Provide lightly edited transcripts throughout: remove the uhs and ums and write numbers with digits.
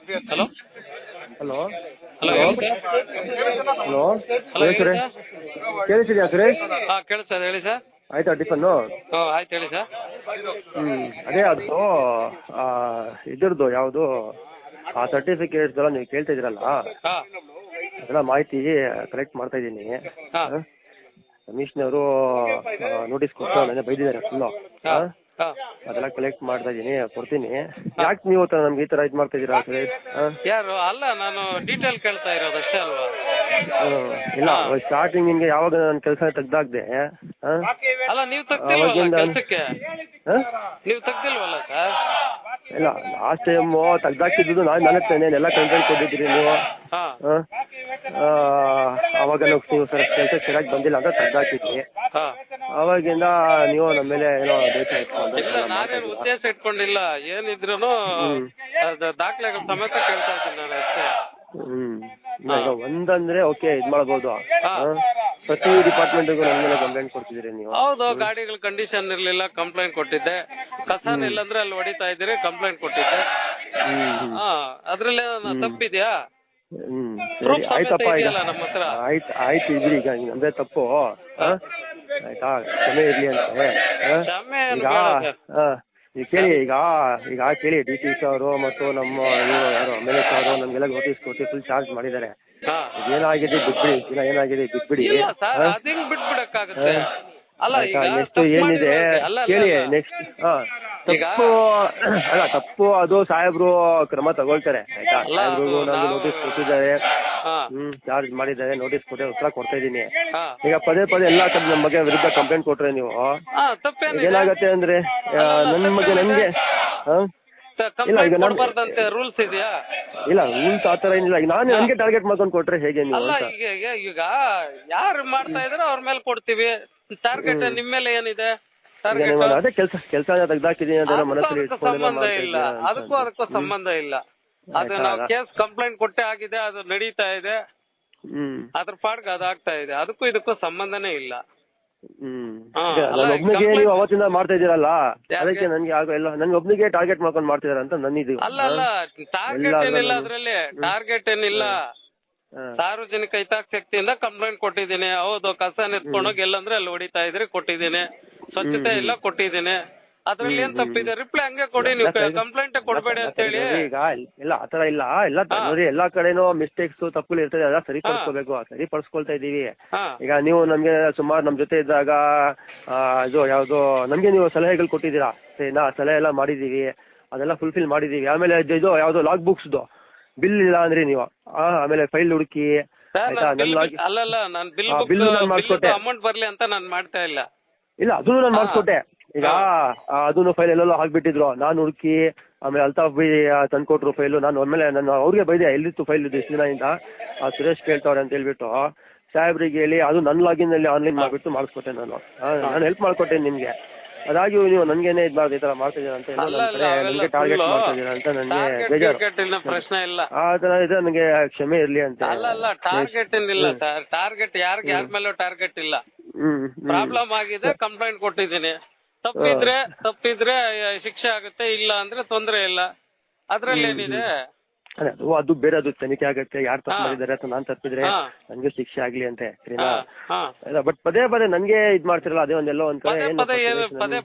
Hello hello hello hello ಹೇಳಿ sir. Hello hello ಹೇಳಿ ಹೇಳಿ ಸರ್. ಸರ್. ಕೇಳಿಸಿದ್ಯಾ ಸುರೇಶ್? ಹಾಂ ಕೇಳಿಸ್ತದೆ ಹೇಳಿ ಸರ್. ಆಯ್ತಾ ಟಿಫನ್ನು? ಹಾಂ ಆಯ್ತು ಹೇಳಿ ಸರ್. ಅದೇ ಅದು ಇದ್ರದ್ದು ಯಾವುದು ಆ ಸರ್ಟಿಫಿಕೇಟ್ಸ್ ಎಲ್ಲ ನೀವು ಕೇಳ್ತಾ ಇದ್ದೀರಲ್ಲ, ಹಾಂ ಅದೆಲ್ಲ ಮಾಹಿತಿ ಕಲೆಕ್ಟ್ ಮಾಡ್ತಾ ಇದ್ದೀನಿ. ಹಾಂ ಕಮಿಷ್ನರು ನೋಟಿಸ್ ಕೊಟ್ಟು ನನಗೆ ಬೈದಿದ್ದಾರೆ ಫುಲ್ಲು. ಹಾಂ ಹಾಂ ಅದೆಲ್ಲ ಕಲೆಕ್ಟ್ ಮಾಡ್ತಾ ಇದ್ದೀನಿ, ಕೊಡ್ತೀನಿ. ಹಾಂ. ಯಾಕೆ ನೀವು ನಮ್ಗೆ ಈ ಥರ ಇದು ಮಾಡ್ತಾ ಇದ್ದೀರಾ ಸುರೇಶ್? ಯಾರು ಅಲ್ಲ, ನಾನು ಡೀಟೇಲ್ ಕೇಳ್ತಾ ಇರೋದು ಅಷ್ಟೇ ಅಲ್ವಾ? ಇಲ್ಲ, ಹಾಂ ಸ್ಟಾರ್ಟಿಂಗ್ ನಿಮಗೆ ಯಾವಾಗ ನನ್ನ ಕೆಲಸ ತೆಗ್ದಾಕ್ದೆ ಅಲ್ಲ, ನೀವು ತೆಗ್ದಿಲ್ವಲ್ಲ ಅವಾಗಿಂದ ಕೆಲಸಕ್ಕೆ, ನೀವು ತೆಗ್ದಿಲ್ವಲ್ಲ ಸರ್. ಇಲ್ಲ, ಲಾಸ್ಟ್ ಟೈಮು ತೆಗ್ದಾಕಿದ್ದು ನಾನೇ ತಾನೇ, ಎಲ್ಲ ಕಂಪ್ಲೇಂಟ್ ಕೊಟ್ಟಿದ್ದೀರಿ ನೀವು. ಹಾಂ ಅವಾಗ ನೀವು ಸರ್ ಕೆಲಸ ಸರಿಯಾಗಿ ಬಂದಿಲ್ಲ ಅಂತ ತೆಗ್ದಾಕಿದ್ರಿ. ಹಾಂ. ಅವಾಗಿಂದ ನೀವು ನಮ್ಮ ಮೇಲೆ ಏನೋ ದೇಶ ಇಟ್ಕೊಂಡು ಇಲ್ಲ, ಎಲ್ಲ ಮಾಡ್ತಾ ನಾನೇನು ಇದ್ದೀರಾ. ಉದ್ದೇಶ ಇಟ್ಕೊಂಡಿಲ್ಲ, ಏನಿದ್ರು ಅದು ದಾಖಲೆಗಳ ಸಮೇತ ಕೇಳ್ತಾ ಇದ್ದೀನಿ ನಾನು ಅಷ್ಟೇ. ಈಗ ಒಂದಂದ್ರೆ ಓಕೆ ಇದು ಮಾಡ್ಬೋದು. ಪ್ರತಿ ಡಿಪಾರ್ಟ್ಮೆಂಟಿಗೂ ನನ್ನ ಮೇಲೆ ಕಂಪ್ಲೇಂಟ್ ಕೊಡ್ತಿದ್ದೀರಿ ನೀವು. ಹೌದು, ಗಾಡಿಗಳ ಕಂಡೀಷನ್ ಇರಲಿಲ್ಲ, ಕಂಪ್ಲೇಂಟ್ ಕೊಟ್ಟಿದ್ದೆ. ಕಸನ ಇಲ್ಲಂದ್ರೆ ಅಲ್ಲಿ ಹೊಡಿತಾ ಇದ್ದೀರಿ, ಕಂಪ್ಲೇಂಟ್ ಕೊಟ್ಟಿದ್ದೆ. ಅದ್ರಲ್ಲಿ ತಪ್ಪಿದ್ಯಾ? ಸರಿ ಆಯ್ತಪ್ಪ, ಈಗ ಇದೆಯಲ್ಲ ನಮ್ಮ ಹತ್ರ. ಆಯ್ತು ಇದ್ರಿ, ಈಗ ನಮ್ಮದೇ ತಪ್ಪು. ಆಯ್ತಾ, ಕ್ಷಮೆ ಇರಲಿ ಅಂತೆ. ಕ್ಷಮೆ ಏನು ಈಗ ಬೇಡ ಸರ್. ಈಗ ಕೇಳಿ, ಈಗ ಕೇಳಿ, ಡಿ ಸಿ ಅವರು ಮತ್ತು ನಮ್ಮ ಇವರು ಯಾರು ಎಮ್ ಎಲ್ ಎ ಅವರು ನಮಗೆಲ್ಲ ನೋಟಿಸ್ ಕೊಟ್ಟು ಫುಲ್ ಚಾರ್ಜ್ ಮಾಡಿದ್ದಾರೆ. ಏನಾಗಿದೆ ಬಿಟ್ಬಿಡಿ, ಏನಾಗಿದೆ ಬಿಟ್ಬಿಡಿ. ಇಲ್ಲ ಸರ್, ಅದೇನು ಬಿಟ್ಬಿಡಕ್ಕಾಗುತ್ತೆ? ಅಲ್ಲ, ಈಗ ನೆಕ್ಸ್ಟ್ ಏನಿದೆ ಕೇಳಿ. ನೆಕ್ಸ್ಟ್ ತಪ್ಪು ಅಲ್ಲ, ತಪ್ಪು ಅದು ಸಾಹೇಬ್ರು ಕ್ರಮ ತಗೊಳ್ತಾರೆ. ಆಯ್ತಾ, ಸಾಹೇಬ್ರಿಗೂ ನಮ್ಗೆ ನೋಟಿಸ್ ಕೊಟ್ಟಿದ್ದಾರೆ, ಚಾರ್ಜ್ ಮಾಡಿದ್ದಾರೆ, ನೋಟಿಸ್ ಕೊಟ್ಟರೆ ಉತ್ತರ ಕೊಡ್ತಾ ಇದ್ದೀನಿ. ಈಗ ಪದೇ ಎಲ್ಲ ಕಡೆ ನಮ್ಮ ಬಗ್ಗೆ ವಿರುದ್ಧ ಕಂಪ್ಲೇಂಟ್ ಕೊಟ್ರೆ ನೀವು ಏನಾಗತ್ತೆ ಅಂದ್ರೆ ನನ್ನ ಬಗ್ಗೆ ನನಗೆ ಇಲ್ಲ, ಈಗ ಕೊಡಬಾರ್ದಂತೆ ರೂಲ್ಸ್ ಇದೆಯಾ? ಇಲ್ಲ, ರೂಲ್ಸ್ ಆ ಥರ ಏನಿಲ್ಲ. ಈಗ ನಾನು ನನಗೆ ಟಾರ್ಗೆಟ್ ಮಾಡ್ಕೊಂಡು ಕೊಟ್ರೆ ಹೇಗೆ ನೀವು ಅಲ್ಲ, ಅಂತ. ಈಗ ಯಾರು ಮಾಡ್ತಾ ಇದಾರೆ ಅವ್ರ ಮೇಲೆ ಕೊಡ್ತೀವಿ. ಟಾರ್ಗೆಟ್ ನಿಮ್ಮ ಮೇಲೆ ಏನಿದೆ? ಅದೇ ಕೆಲಸ ತೆಗ್ದಾಕಿದ್ದೀನಿ ಅದೆಲ್ಲ ಮನಸ್ಸಲ್ಲಿ ಸಂಬಂಧ ಇಲ್ಲ, ಅದಕ್ಕೂ ಸಂಬಂಧ ಇಲ್ಲ. ಅದು ನಾವು ಕೇಸ್ ಕಂಪ್ಲೇಂಟ್ ಕೊಟ್ಟೆ ಆಗಿದೆ, ಅದು ನಡೀತಾ ಇದೆ, ಅದ್ರ ಪಾಡ್ಗೆ ಅದಾಗ್ತಾ ಇದೆ. ಇದಕ್ಕೂ ಸಂಬಂಧನೇ ಇಲ್ಲ. ನನ್ನ ಒಬ್ನಿಗೆ ನೀವು ಅವತ್ತಿಂದ ಮಾಡ್ತಾ ಇದ್ದೀರಲ್ಲ, ಅದಕ್ಕೆ ನನಗೆ ಎಲ್ಲ ನನ್ಗೆ ಒಬ್ನಿಗೆ ಟಾರ್ಗೆಟ್ ಮಾಡ್ಕೊಂಡು ಮಾಡ್ತಿದಾರೆ ಅಂತ ನನ್ನಿದು. ಅಲ್ಲ, ಟಾರ್ಗೆಟ್ ಏನಿಲ್ಲ, ಅದ್ರಲ್ಲಿ ಟಾರ್ಗೆಟ್ ಏನಿಲ್ಲ. ಸಾರ್ವಜನಿಕ ಹಿತಾಸಕ್ತಿಯಿಂದ ಕಂಪ್ಲೇಂಟ್ ಕೊಟ್ಟಿದ್ದೀನಿ. ಹೌದು, ಕಸ ಎತ್ಕೊಂಡೋಗಿ ಎಲ್ಲಂದ್ರೆ ಅಲ್ಲಿ ಹೊಡಿತಾ ಇದ್ರಿ, ಕೊಟ್ಟಿದ್ದೀನಿ. ಸ್ವಚ್ಛತೆ ಇಲ್ಲ, ಕೊಟ್ಟಿದ್ದೀನಿ. ಅದ್ರಲ್ಲಿ ಏನ್ ತಪ್ಪಿದೆ? ರಿಪ್ಲೈ ಹಂಗೆ ಕೊಡಿ, ನೀವು ಕಂಪ್ಲೇಂಟ್ ಕೊಡಬೇಡಿ ಅಂತ ಹೇಳಿ. ಈಗ ಇಲ್ಲ, ಆತರ ಇಲ್ಲ. ನೋಡಿ, ಎಲ್ಲಾ ಕಡೆನೂ ಮಿಸ್ಟೇಕ್ಸ್ ತಪ್ಪುಗಳು ಇರ್ತದೆ, ಅದೆಲ್ಲ ಸರಿಪಡಿಸ್ಕೋಬೇಕು. ಸರಿಪಡಿಸ್ಕೊಳ್ತಾ ಇದೀವಿ. ಈಗ ನೀವು ನಮ್ಗೆ ಸುಮಾರು ನಮ್ ಜೊತೆ ಇದ್ದಾಗ ಇದು ಯಾವ್ದು ನಮ್ಗೆ ನೀವು ಸಲಹೆಗಳು ಕೊಟ್ಟಿದ್ದೀರಾ, ಸರಿನಾ? ಸಲಹೆ ಎಲ್ಲ ಮಾಡಿದೀವಿ, ಅದೆಲ್ಲ ಫುಲ್ಫಿಲ್ ಮಾಡಿದೀವಿ. ಆಮೇಲೆ ಇದು ಯಾವ್ದು ಲಾಗ್ ಬುಕ್ಸ್ದು ಬಿಲ್ ಇಲ್ಲ ಅಂದ್ರೆ ನೀವು ಆಮೇಲೆ ಫೈಲ್ ಹುಡುಕಿ, ಆಯ್ತಾ? ಅಲ್ಲಲ್ಲ, ನಾನು ಬಿಲ್ ನಾನು ಮಾಡಿಸ್ಕೊಟ್ಟೆ, ಅಮೌಂಟ್ ಬರ್ಲಿ ಅಂತ ನಾನು ಮಾಡ್ತಾ ಇಲ್ಲ. ಇಲ್ಲ, ಅದನ್ನು ನಾನು ಮಾಡಿಸ್ಕೊಟ್ಟೆ. ಈಗ ಅದನ್ನು ಫೈಲ್ ಎಲ್ಲೆಲ್ಲೋ ಹಾಕ್ಬಿಟ್ಟಿದ್ರು, ನಾನು ಹುಡುಕಿ ಆಮೇಲೆ ಅಲ್ತಾಫ್ ಬಿ ತಂದ್ಕೊಟ್ರು ಫೈಲು. ನಾನು ಆಮೇಲೆ ನಾನು ಅವ್ರಿಗೆ ಬೈದೆ, ಎಲ್ಲಿತ್ತು ಫೈಲ್ ಇದು ಇಷ್ಟು ದಿನದಿಂದ ಸುರೇಶ್ ಕೇಳ್ತವ್ರೆ ಅಂತ ಹೇಳ್ಬಿಟ್ಟು ಸಾಹೇಬ್ರಿಗೆ ಹೇಳಿ ಅದು ನನ್ನ ಲಾಗಿನಲ್ಲಿ ಆನ್ಲೈನ್ ಮಾಡಿಬಿಟ್ಟು ಮಾಡಿಸ್ಕೊಟ್ಟೆ. ನಾನು ಹೆಲ್ಪ್ ಮಾಡಿಕೊಟ್ಟೆ ನಿಮಗೆ. ಅದಾಗಿ ನೀವು ನನಗೇನೆ ಇದು ಮಾಡಿ ಈ ಥರ ಮಾಡ್ತಿದ್ದೀರ ಅಂತ ನನಗೆ ಟಾರ್ಗೆಟ್ ಮಾಡ್ತಿದ್ದೀರ ಅಂತ ನನಗೆ ಬೇಜಾರು. ಪ್ರಶ್ನೆ ಇಲ್ಲ, ಆ ಥರ ಇದ್ರೆ ನನಗೆ ಕ್ಷಮೆ ಇರಲಿ ಅಂತ. ಅಲ್ಲ, ಟಾರ್ಗೆಟ್ ಏನಿಲ್ಲ ಸರ್. ಟಾರ್ಗೆಟ್ ಯಾರ ಮೇಲೂ ಟಾರ್ಗೆಟ್ ಇಲ್ಲ. ಪ್ರಾಬ್ಲಮ್ ಆಗಿದೆ, ಕಂಪ್ಲೇಂಟ್ ಕೊಟ್ಟಿದ್ದೀನಿ. ತಪ್ಪಿದ್ರೆ ಶಿಕ್ಷೆ ಆಗುತ್ತೆ, ಇಲ್ಲ ಅಂದ್ರೆ ತೊಂದರೆ ಇಲ್ಲ. ಅದ್ರಲ್ಲಿ ಏನಿದೆ? ಅದು ಬೇರೆ, ಅದು ತನಿಖೆ ಆಗುತ್ತೆ. ಯಾರು ತಪ್ಪು ಮಾಡಿದ್ದಾರೆ ಅಂತ ನಾನು ತಪ್ಪಿದ್ರೆ ನನಗೆ ಶಿಕ್ಷೆ ಆಗ್ಲಿ ಅಂತೆ, ಸರಿನಾ? ಬಟ್ ಪದೇ ನನ್ಗೆ ಇದ್ ಮಾಡ್ತಿರಲ್ಲ, ಅದೇ ಒಂದೆಲ್ಲೋ ಒಂದ್ ಕಡೆ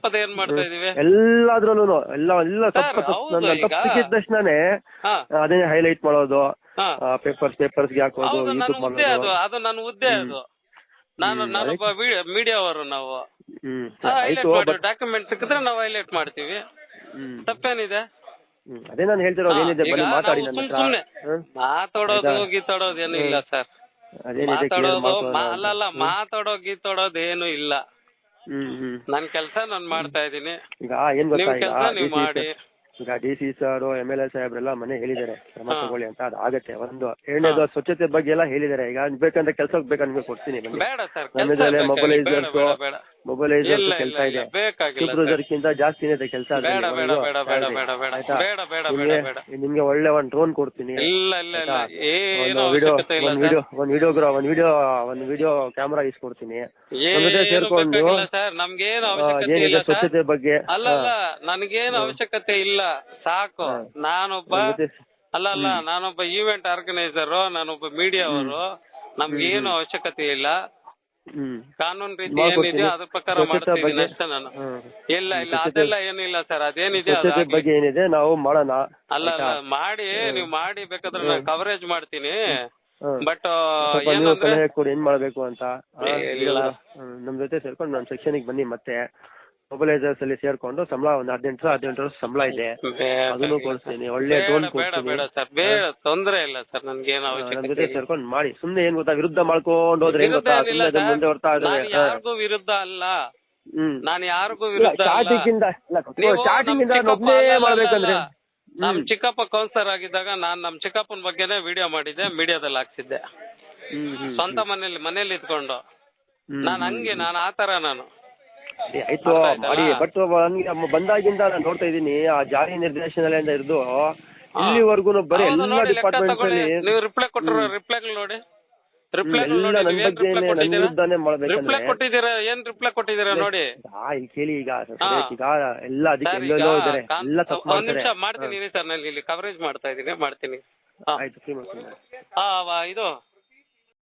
ಪದೇ ಏನ್ ಮಾಡ್ತಾ ಇದೀವಿ? ಎಲ್ಲಾದ್ರೂನು ಎಲ್ಲ ತಪ್ಪು ಸಿಕ್ಕಿದ ತಕ್ಷಣನೇ ಅದೇ ಹೈಲೈಟ್ ಮಾಡೋದು, ಪೇಪರ್ಸ್ಗೆ ಹಾಕೋದು, ಯೂಟ್ಯೂಬ್ ಮಾಡೋದು. ಅದು ನನ್ನ ಹುದ್ದೆ. ಅದು ನಾನು ಮೀಡಿಯಾವರು. ನಾವು ಡಾಕ್ಯುಮೆಂಟ್ ಸಿಕ್ಕಿದ್ರೆ ನಾವು ಹೈಲೈಟ್ ಮಾಡ್ತೀವಿ. ತಪ್ಪೇನಿದೆ? ಅದೇ ನಾನು ಹೇಳ್ತಿರೋದು ಏನಿದೆ, ಬನ್ನಿ ಮಾತಾಡಿ. ಸುಮ್ನೆ ಮಾತಾಡೋದು ಗೀತಾಡೋದು ಏನು ಇಲ್ಲ ಸರ್. ಮಾತಾಡೋ ಗೀತಾಡೋದು ಏನು ಇಲ್ಲ. ನನ್ ಕೆಲಸ ನಾನು ಮಾಡ್ತಾ ಇದ್ದೀನಿ. ಈಗ ಏನ್ ಗೊತ್ತಾ, ನೀವು ಮಾಡಿ. ಈಗ D C sir, M L A ಸಾಹೇಬ್ರೆಲ್ಲ ಮನೆ ಹೇಳಿದ್ದಾರೆ ಕ್ರಮ ತಗೊಳ್ಳಿ ಅಂತ. ಅದು ಆಗತ್ತೆ. ಒಂದು ಎರಡನೇದು ಸ್ವಚ್ಛತೆ ಬಗ್ಗೆ ಎಲ್ಲ ಹೇಳಿದ್ದಾರೆ. ಈಗ ಬೇಕಂದ್ರೆ ಕೆಲ್ಸಕ್ಕೆ ಬೇಕಾದ್ರೆ ನಿಮಗೆ ಕೊಡ್ತೀನಿ. ನಮ್ಮದ್ರಲ್ಲಿ ಮೊಬೈಲೈಸರ್ ಕೆಲಸ ಇದೆ, ಸೂಪರ್ವೈಸರ್ಗಿಂತ ಜಾಸ್ತಿನೇ ಇದೆ ಕೆಲಸ. ನಿಮ್ಗೆ ಒಳ್ಳೆ ಒಂದು ಡ್ರೋನ್ ಕೊಡ್ತೀನಿ, ಒಂದು ವಿಡಿಯೋ ಕ್ಯಾಮ್ರಾ ಇಸ್ಕೊಡ್ತೀನಿ. ಸೇರ್ಕೊಂಡು ಏನಿದೆ ಸ್ವಚ್ಛತೆ ಬಗ್ಗೆ ನನಗೇನು ಅವಶ್ಯಕತೆ ಇಲ್ಲ, ಸಾಕು. ನಾನೊಬ್ಬ ಅಲ್ಲ ನಾನೊಬ್ಬ ಈವೆಂಟ್ ಆರ್ಗನೈಸರ್, ನಾನೊಬ್ಬ ಮೀಡಿಯಾ ಅವರು, ನಮ್ಗೆ ಏನು ಅವಶ್ಯಕತೆ ಇಲ್ಲ. ಕಾನೂನು ರೀತಿ ಏನಿದೆ ಅದ್ರ ಪ್ರಕಾರ ಮಾಡ್ತಿದ್ದೀನಿ ಅಷ್ಟೇ ನಾನು. ಇಲ್ಲ ಅದೆಲ್ಲ ಏನಿಲ್ಲ ಸರ್, ಅದೇನಿದೆ ಬಗ್ಗೆ ಏನಿದೆ ನಾವು ಮಾಡೋಣ. ಅಲ್ಲ ಮಾಡಿ, ನೀವು ಮಾಡಿ ಬೇಕಾದ್ರೆ ನಾನು ಕವರೇಜ್ ಮಾಡ್ತೀನಿ. ಬಟ್ ಏನಂದ್ರೆ ಏನ್ ಮಾಡ್ಬೇಕು ಅಂತ ನಮ್ ಜೊತೆ ಸೇರ್ಕೊಂಡು ನಾನು ಸೆಕ್ಷನ್ಗೆ ಬನ್ನಿ. ಮತ್ತೆ ಮೊಬೈಲೈಸರ್ಸ್ ಅಲ್ಲಿ ಸೇರ್ಕೊಂಡು ಸಂಬಳ ಒಂದು 18 ಸಂಬಳ ಇದೆ, ಅದನ್ನು ಕೊಡ್ತೀನಿ. ಒಳ್ಳೆ ಡ್ರೋನ್ ಕೊಡ್ತೀನಿ. ಬೇಡ ಸರ್, ಬೇಡ, ತೊಂದ್ರೆ ಇಲ್ಲ ಸರ್, ನನ್ಗೇನು ನಮ್ ಅವಶ್ಯಕತೆ ಜೊತೆ ಸೇರ್ಕೊಂಡು ಮಾಡಿ. ಸುಮ್ನೆ ಏನ್ ಗೊತ್ತಾ, ವಿರುದ್ಧ ಮಾಡ್ಕೊಂಡು ಹೋದ್ರೆ ಏನ್ ಗೊತ್ತಾ, ಮುಂದೆ ಹೊರ್ತಾ ಯಾರಿಗೂ ವಿರುದ್ಧ ಅಲ್ಲ, ನಾನು ಯಾರಿಗೂ ವಿರುದ್ಧ ಸ್ಟಾರ್ಟಿಂಗ್ ಇಂದ ಒಬ್ನೇ ಮಾಡ್ಬೇಕಂದ್ರೆ. ನಮ್ ಚಿಕ್ಕಪ್ಪ ಕೌನ್ಸಲರ್ ಆಗಿದ್ದಾಗ ನಾನ್ ನಮ್ ಚಿಕ್ಕಪ್ಪನ ಬಗ್ಗೆನೇ ವಿಡಿಯೋ ಮಾಡಿದ್ದೆ, ಮೀಡಿಯಾದಲ್ಲಿ ಹಾಕ್ಸಿದ್ದೆ. ಸ್ವಂತ ಮನೇಲಿ ಇದ್ಕೊಂಡು ನಾನು ಆತರ ನಾನು. ಆಯ್ತು ಮಾಡಿ, ಬಟ್ ನನ್ಗೆ ಬಂದಾಗಿಂದ ನಾನು ನೋಡ್ತಾ ಇದ್ದೀನಿ, ಆ ಜಾರಿ ನಿರ್ದೇಶನಾಲಯದಿಂದ ಹಿಡಿದು ಇಲ್ಲಿವರೆಗೂ ಬರೀ ಎಲ್ಲ ಡಿಪಾರ್ಟ್ಮೆಂಟ್ಸ್ ಅಲ್ಲಿ ನೀವು ರಿಪ್ಲೈ ಕೊಟ್ಟಿರೋ ರಿಪ್ಲೈಗಳು ನೋಡಿ, ರಿಪ್ಲೈ ಕೊಟ್ಟಿದ್ದೀರಾ, ಏನ್ ರಿಪ್ಲೈ ಕೊಟ್ಟಿದ್ದೀರಾ ನೋಡಿ. ಕೇಳಿ ಈಗ ಎಲ್ಲ ಅದಕ್ಕೆ ಎಲ್ಲೆಲ್ಲೋ ಇದ್ದಾರೆ, ಎಲ್ಲ ತಪ್ಪು ಒಂದ್ ನಿಮಿಷ ಮಾಡ್ತೀನಿ ಸರ್, ನಾನು ಇಲ್ಲಿ ಕವರೇಜ್ ಮಾಡ್ತಾ ಇದ್ದೀನಿ, ಮಾಡ್ತೀನಿ. ಆಯ್ತು. ಇದು